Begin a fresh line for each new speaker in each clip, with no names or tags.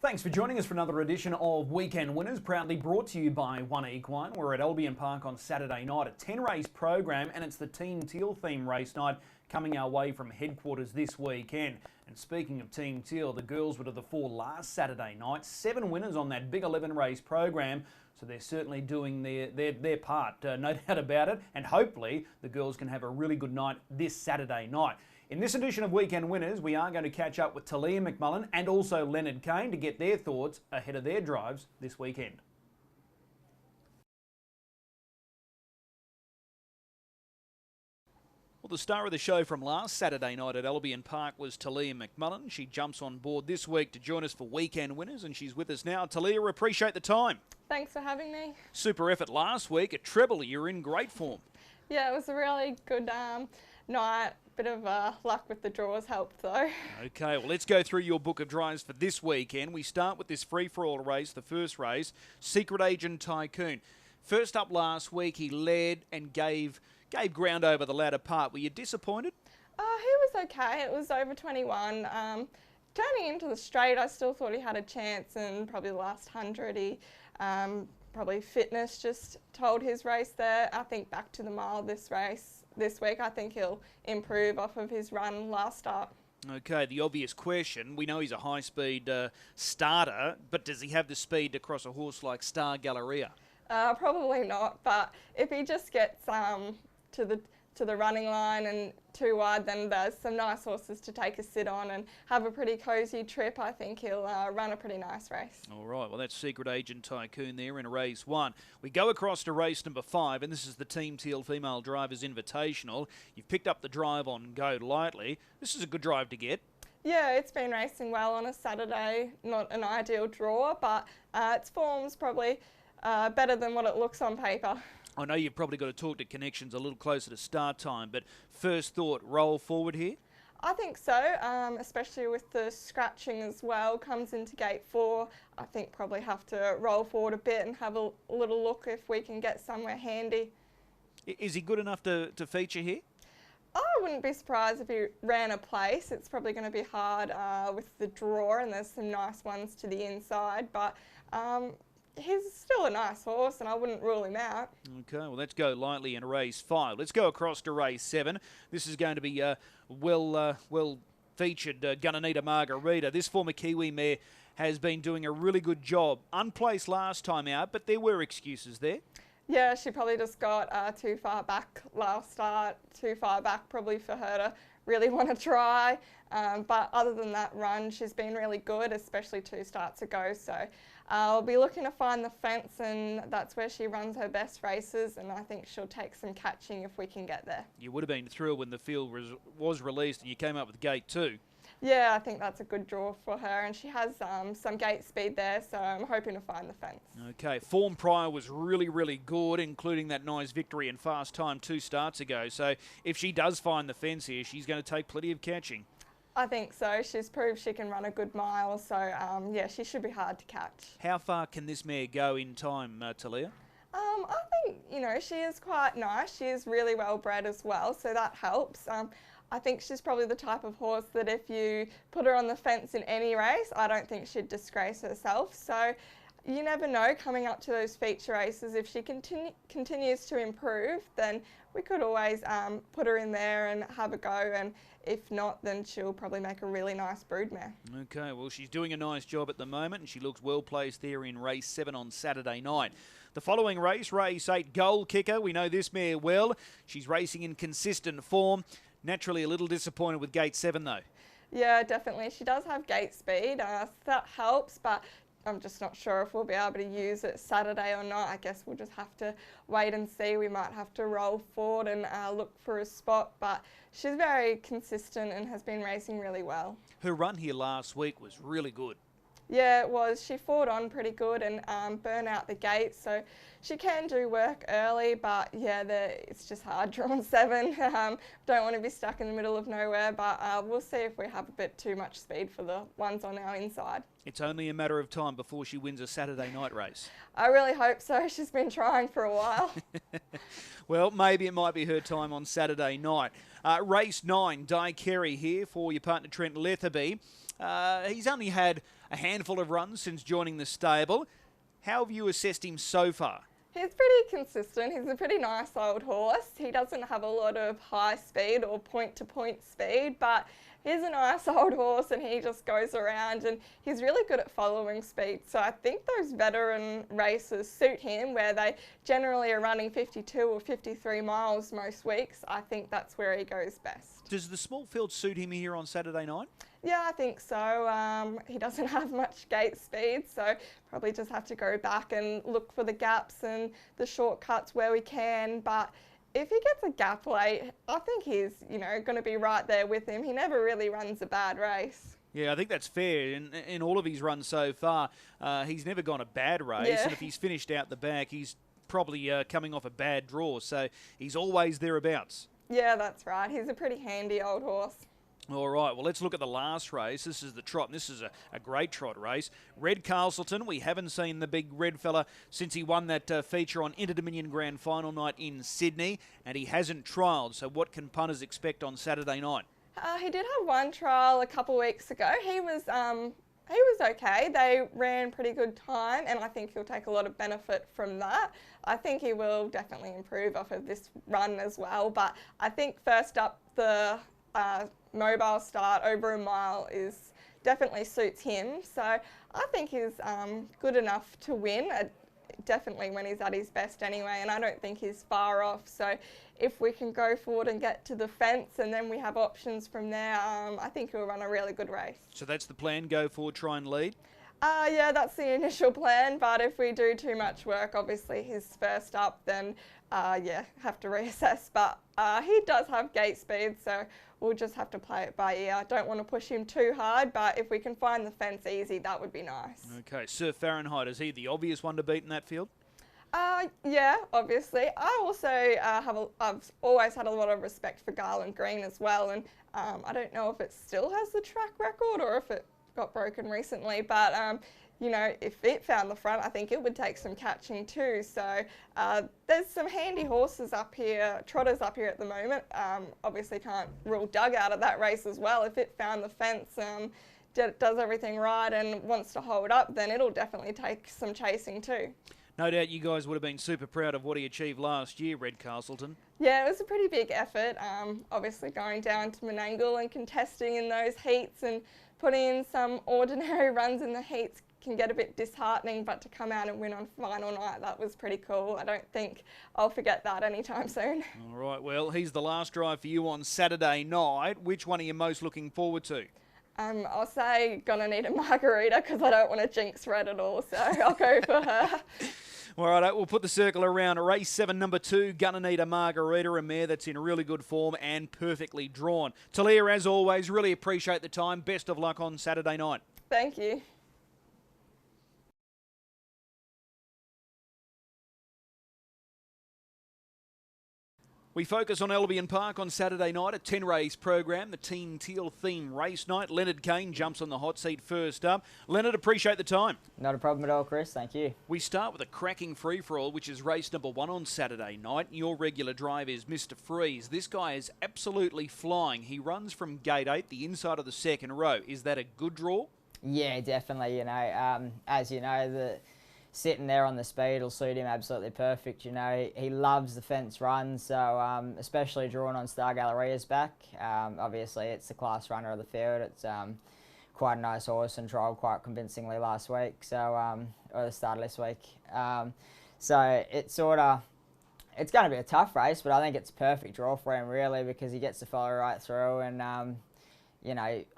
Thanks for joining us for another edition of Weekend Winners, proudly brought to you by One Equine. We're at Albion Park on Saturday night, a 10-race program, and it's the Team Teal theme race night coming our way from headquarters this weekend. And speaking of Team Teal, the girls were to the fore last Saturday night, 7 winners on that big 11-race program, so they're certainly doing their part, no doubt about it, and hopefully the girls can have a really good night this Saturday night. In this edition of Weekend Winners, we are going to catch up with Taleah McMullen and also Leonard Cain to get their thoughts ahead of their drives this weekend. Well, the star of the show from last Saturday night at Albion Park was Taleah McMullen. She jumps on board this week to join us for Weekend Winners, and she's with us now. Taleah, appreciate the time.
Thanks for having me. Super
effort last week, a treble. You're in great form.
Yeah, it was a really good night. Bit of luck with the draws helped though.
Okay, well, let's go through your book of drives for this weekend. We start with this free-for-all race, the first race, Secret Agent Tycoon. First up last week, he led and gave ground over the latter part. Were you disappointed?
He was okay. It was over 21. Turning into the straight, I still thought he had a chance, and probably the last 100, he probably fitness just told his race there. I think back to the mile this week, I think he'll improve off of his run last start.
Okay, the obvious question, we know he's a high-speed starter, but does he have the speed to cross a horse like Star Galleria?
Probably not, but if he just gets to the running line and too wide, then there's some nice horses to take a sit on and have a pretty cosy trip. I think he'll run a pretty nice race.
All right, well, that's Secret Agent Tycoon there in race 1. We go across to race number 5, and this is the Team Teal Female Drivers Invitational. You've picked up the drive on Go Lightly. This is a good drive to get.
Yeah, it's been racing well on a Saturday. Not an ideal draw, but its form's probably better than what it looks on paper.
I know you've probably got to talk to connections a little closer to start time, but first thought, roll forward here?
I think so, especially with the scratching as well. Comes into gate 4. I think probably have to roll forward a bit and have a little look if we can get somewhere handy.
Is he good enough to feature here?
I wouldn't be surprised if he ran a place. It's probably going to be hard with the draw, and there's some nice ones to the inside, but he's still a nice horse, and I wouldn't rule him out.
Okay, well, let's go lightly in race 5. Let's go across to race 7. This is going to be well featured. Gonna Need a Margarita. This former Kiwi mare has been doing a really good job. Unplaced last time out, but there were excuses there.
Yeah, she probably just got too far back last start. Too far back probably for her to really want to try. But other than that run, she's been really good, especially 2 starts ago. So I'll be looking to find the fence, and that's where she runs her best races, and I think she'll take some catching if we can get there.
You would have been thrilled when the field was released and you came up with gate 2.
Yeah, I think that's a good draw for her, and she has some gate speed there, so I'm hoping to find the fence.
Okay, form prior was really, really good, including that nice victory in fast time 2 starts ago. So if she does find the fence here, she's going to take plenty of catching.
I think so. She's proved she can run a good mile, so yeah, she should be hard to catch.
How far can this mare go in time, Taleah?
I think, she is quite nice. She is really well bred as well, so that helps. I think she's probably the type of horse that if you put her on the fence in any race, I don't think she'd disgrace herself. So you never know, coming up to those feature races, if she continues to improve, then we could always put her in there and have a go, and if not, then she'll probably make a really nice broodmare. Okay,
well, she's doing a nice job at the moment, and she looks well placed there in race 7 on Saturday night. The following race, race 8, Goal Kicker. We know this mare well. She's racing in consistent form. Naturally a little disappointed with gate 7 though.
Yeah, definitely. She does have gate speed. That helps, but I'm just not sure if we'll be able to use it Saturday or not. I guess we'll just have to wait and see. We might have to roll forward and look for a spot, but she's very consistent and has been racing really well.
Her run here last week was really good.
Yeah, it was. She fought on pretty good and burnt out the gate, so she can do work early, but yeah, it's just hard drawn 7. Don't want to be stuck in the middle of nowhere, but we'll see if we have a bit too much speed for the ones on our inside.
It's only a matter of time before she wins a Saturday night race.
I really hope so. She's been trying for a while.
Well, maybe it might be her time on Saturday night. Race 9, Di Carey here for your partner Trent Letherby. He's only had a handful of runs since joining the stable. How have you assessed him so far?
He's pretty consistent. He's a pretty nice old horse. He doesn't have a lot of high speed or point-to-point speed, but he's a nice old horse and he just goes around and he's really good at following speed. So I think those veteran races suit him where they generally are running 52 or 53 miles most weeks. I think that's where he goes best.
Does the small field suit him here on Saturday night?
Yeah, I think so. He doesn't have much gate speed, so probably just have to go back and look for the gaps and the shortcuts where we can. But if he gets a gap late, I think he's, going to be right there with him. He never really runs a bad race.
Yeah, I think that's fair. In all of his runs so far, he's never gone a bad race.
Yeah.
And if he's finished out the back, he's probably coming off a bad draw. So he's always thereabouts.
Yeah, that's right. He's a pretty handy old horse.
All right, well, let's look at the last race. This is the trot, and this is a great trot race. Red Castleton, we haven't seen the big red fella since he won that feature on Inter-Dominion Grand Final night in Sydney, and he hasn't trialled. So what can punters expect on Saturday night?
He did have one trial a couple weeks ago. He was okay. They ran pretty good time, and I think he'll take a lot of benefit from that. I think he will definitely improve off of this run as well, but I think first up the mobile start over a mile is definitely suits him. So I think he's good enough to win, definitely when he's at his best anyway, and I don't think he's far off. So if we can go forward and get to the fence and then we have options from there, I think he'll run a really good race.
So that's the plan, go forward, try and lead?
Yeah, that's the initial plan, but if we do too much work, obviously he's first up, then have to reassess. But he does have gate speed, so we'll just have to play it by ear. I don't want to push him too hard, but if we can find the fence easy, that would be nice.
Okay, Sir Fahrenheit, is he the obvious one to beat in that field?
Yeah, obviously. I also I've always had a lot of respect for Garland Green as well, and I don't know if it still has the track record or if it got broken recently, but if it found the front, I think it would take some catching too. So there's some handy horses up here, trotters up here at the moment. Obviously can't rule Doug out of that race as well. If it found the fence, does everything right and wants to hold up, then it'll definitely take some chasing too.
No doubt you guys would have been super proud of what he achieved last year, Red Castleton.
Yeah, it was a pretty big effort. Obviously going down to Menangle and contesting in those heats and putting in some ordinary runs in the heats can get a bit disheartening, but to come out and win on final night, that was pretty cool. I don't think I'll forget that anytime soon.
All right, well, he's the last drive for you on Saturday night. Which one are you most looking forward to?
I'll say gonna need a margarita because I don't want to jinx Red at all, so I'll go for her.
All right, we'll put the circle around. Race 7, number 2, Gonna Need a Margarita, a mare that's in really good form and perfectly drawn. Taleah, as always, really appreciate the time. Best of luck on Saturday night.
Thank you.
We focus on Albion Park on Saturday night, a 10-race program, the Team Teal theme race night. Leonard Cain jumps on the hot seat first up. Leonard, appreciate the time.
Not a problem at all, Chris. Thank you.
We start with a cracking free-for-all, which is race number 1 on Saturday night. Your regular drive is Mr. Freeze. This guy is absolutely flying. He runs from gate 8, the inside of the second row. Is that a good draw?
Yeah, definitely. As you know, sitting there on the speed will suit him absolutely perfect. He loves the fence runs, so especially drawn on Star Galleria's back. Obviously, it's the class runner of the field. It's quite a nice horse and trialled quite convincingly last week, or the start of this week. So it's going to be a tough race, but I think it's a perfect draw for him really because he gets to follow right through and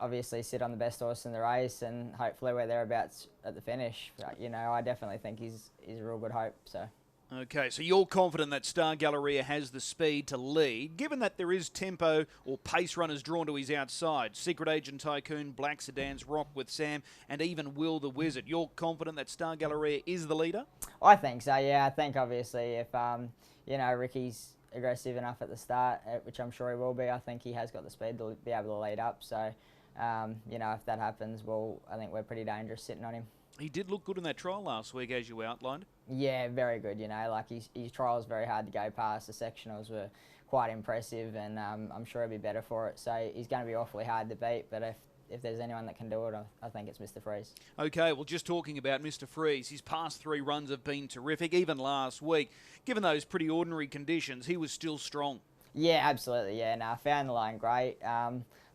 obviously sit on the best horse in the race and hopefully we're thereabouts at the finish. But, I definitely think he's a real good hope. So.
Okay, so you're confident that Star Galleria has the speed to lead, given that there is tempo or pace runners drawn to his outside. Secret Agent Tycoon, Black Sedans, Rock with Sam, and even Will the Wizard. You're confident that Star Galleria is the leader?
I think so, yeah. I think obviously if, Ricky's aggressive enough at the start, which I'm sure he will be, I think he has got the speed to be able to lead up. So, if that happens, I think we're pretty dangerous sitting on him.
He did look good in that trial last week, as you outlined.
Yeah, very good. His trial was very hard to go past. The sectionals were quite impressive, and I'm sure he'll be better for it. So he's going to be awfully hard to beat. But if there's anyone that can do it, I think it's Mr. Freeze.
Okay, well, just talking about Mr. Freeze, his past 3 runs have been terrific. Even last week, given those pretty ordinary conditions, he was still strong.
Yeah, absolutely. Yeah, no, I found the line great.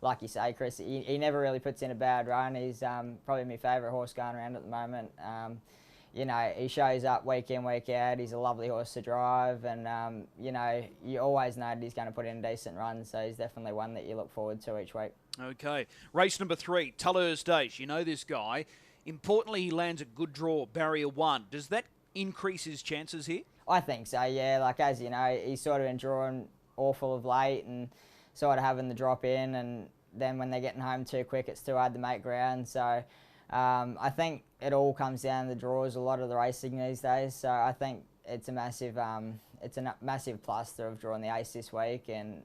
Like you say, Chris, he never really puts in a bad run. He's probably my favourite horse going around at the moment. You know, he shows up week in, week out. He's a lovely horse to drive, and you know, you always know that he's going to put in a decent run. So he's definitely one that you look forward to each week.
Okay, race number 3, Taleah Stage. You know this guy. Importantly, he lands a good draw, barrier 1. Does that increase his chances here?
I think so. Yeah, like as you know, he's sort of been drawing awful of late, and sort of having the drop in, and then when they're getting home too quick, it's too hard to make ground. So I think it all comes down to the draws, a lot of the racing these days. So I think it's a massive plus to have drawn the ace this week, and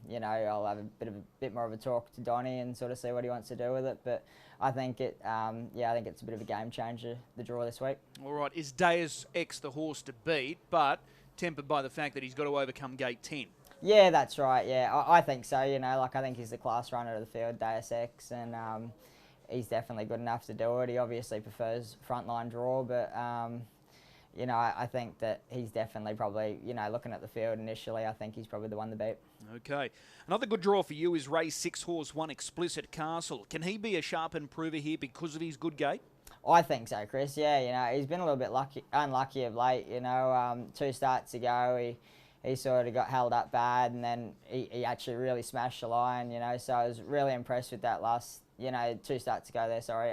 you know, I'll have a bit more of a talk to Donnie and sort of see what he wants to do with it. But I think I think it's a bit of a game changer, the draw this week.
All right, is Deus X the horse to beat, but tempered by the fact that he's got to overcome gate 10?
Yeah, that's right. Yeah, I think so. You know, like I think he's the class runner of the field, Deus X, and he's definitely good enough to do it. He obviously prefers frontline draw, but you know, I think that he's definitely probably, you know, looking at the field initially, I think he's probably the one to beat.
Okay. Another good draw for you is race 6, horse 1, Explicit Castle. Can he be a sharp improver here because of his good gait?
I think so, Chris. Yeah, you know, he's been a little bit unlucky of late. You know, 2 starts ago, he sort of got held up bad, and then he actually really smashed the line, you know, so I was really impressed with that last, you know, 2 starts ago there, sorry.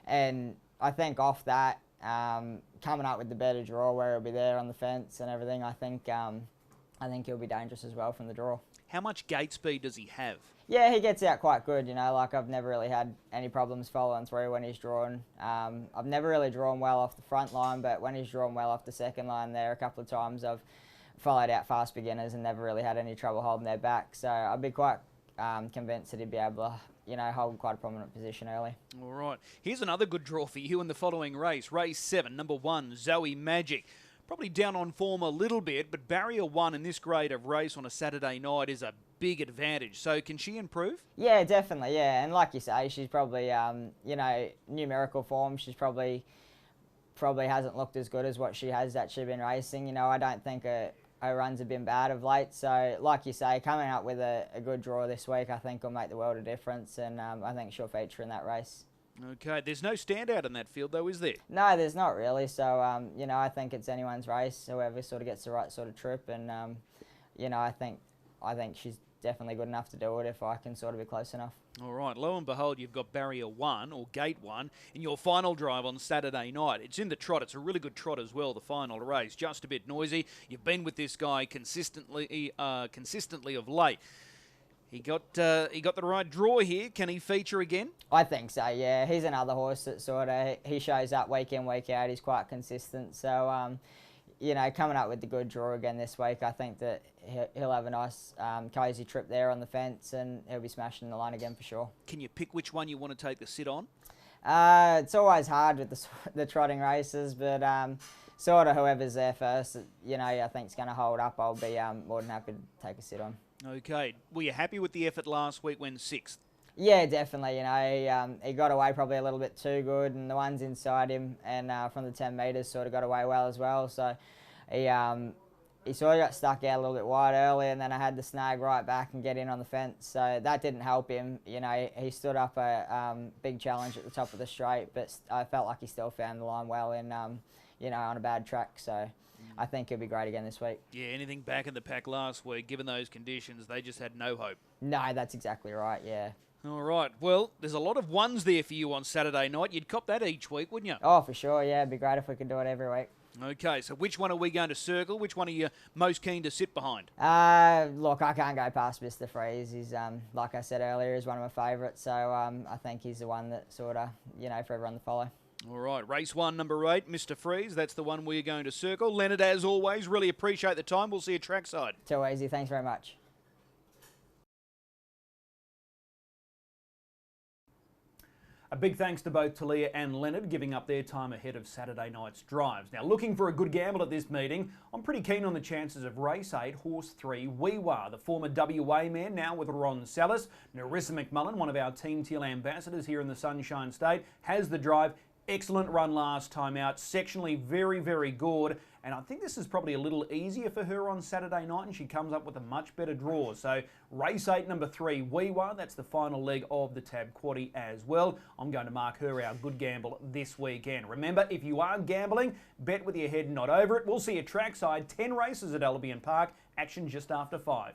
And I think off that, coming up with the better draw where he'll be there on the fence and everything, I think he'll be dangerous as well from the draw.
How much gate speed does he have?
Yeah, he gets out quite good, you know, like I've never really had any problems following through when he's drawn. I've never really drawn well off the front line, but when he's drawn well off the second line there, a couple of times I've followed out fast beginners and never really had any trouble holding their back. So I'd be quite convinced that he'd be able to, you know, hold quite a prominent position early.
All right. Here's another good draw for you in the following race. Race 7, number 1, Zoe Magic. Probably down on form a little bit, but barrier 1 in this grade of race on a Saturday night is a big advantage. So can she improve? Yeah,
definitely, yeah. And like you say, she's probably, you know, numerical form, she's probably hasn't looked as good as what she has actually been racing. You know, I don't think her runs have been bad of late. So, like you say, coming up with a good draw this week, I think will make the world of difference, and I think she'll feature in that race.
Okay, there's no standout in that field though, is there?
No, there's not really. So, you know, I think it's anyone's race, whoever sort of gets the right sort of trip, and you know, I think she's definitely good enough to do it if I can sort of be close enough.
All right, lo and behold, you've got barrier 1 or gate 1 in your final drive on Saturday night. It's in the trot. It's a really good trot as well, the final race. Just a bit noisy. You've been with this guy consistently of late. He got the right draw here. Can he feature again?
I think so, yeah. He's another horse that sort of, he shows up week in, week out. He's quite consistent. So, you know, coming up with the good draw again this week, I think that he'll have a nice, cosy trip there on the fence, and he'll be smashing the line again for sure.
Can you pick which one you want to take the sit on?
It's always hard with the trotting races, but sort of whoever's there first, you know, I think is going to hold up, I'll be more than happy to take a sit on.
Okay. Were you happy with the effort last week when 6th?
Yeah, definitely. You know, he got away probably a little bit too good, and the ones inside him and from the 10 metres sort of got away well as well. So he sort of got stuck out a little bit wide early, and then I had to snag right back and get in on the fence. So that didn't help him. You know, he stood up a big challenge at the top of the straight, but I felt like he still found the line well in, you know, on a bad track. So I think he'll be great again this week.
Yeah, anything back in the pack last week, given those conditions, they just had no hope.
No, that's exactly right, yeah.
All right. Well, there's a lot of ones there for you on Saturday night. You'd cop that each week, wouldn't you?
Oh, for sure, yeah. It'd be great if we could do it every week.
Okay, so which one are we going to circle? Which one are you most keen to sit behind?
Look, I can't go past Mr. Freeze. He's, like I said earlier, he's one of my favourites. So I think he's the one that sort of, you know, for everyone to follow.
All right, race 1, number 8, Mr. Freeze. That's the one we're going to circle. Leonard, as always, really appreciate the time. We'll see you trackside.
Too easy. Thanks very much.
A big thanks to both Taleah and Leonard giving up their time ahead of Saturday night's drives. Now, looking for a good gamble at this meeting, I'm pretty keen on the chances of race 8, horse 3, Weewa, the former WA man, now with Ron Salas. Narissa McMullen, one of our Team Teal ambassadors here in the Sunshine State, has the drive. Excellent run last time out, sectionally very, very good, and I think this is probably a little easier for her on Saturday night, and she comes up with a much better draw. So race 8, number 3, Weewa, that's the final leg of the Tab Quaddie as well. I'm going to mark her our good gamble this weekend. Remember, if you are gambling, bet with your head not over it. We'll see you trackside, 10 races at Albion Park, action just after 5.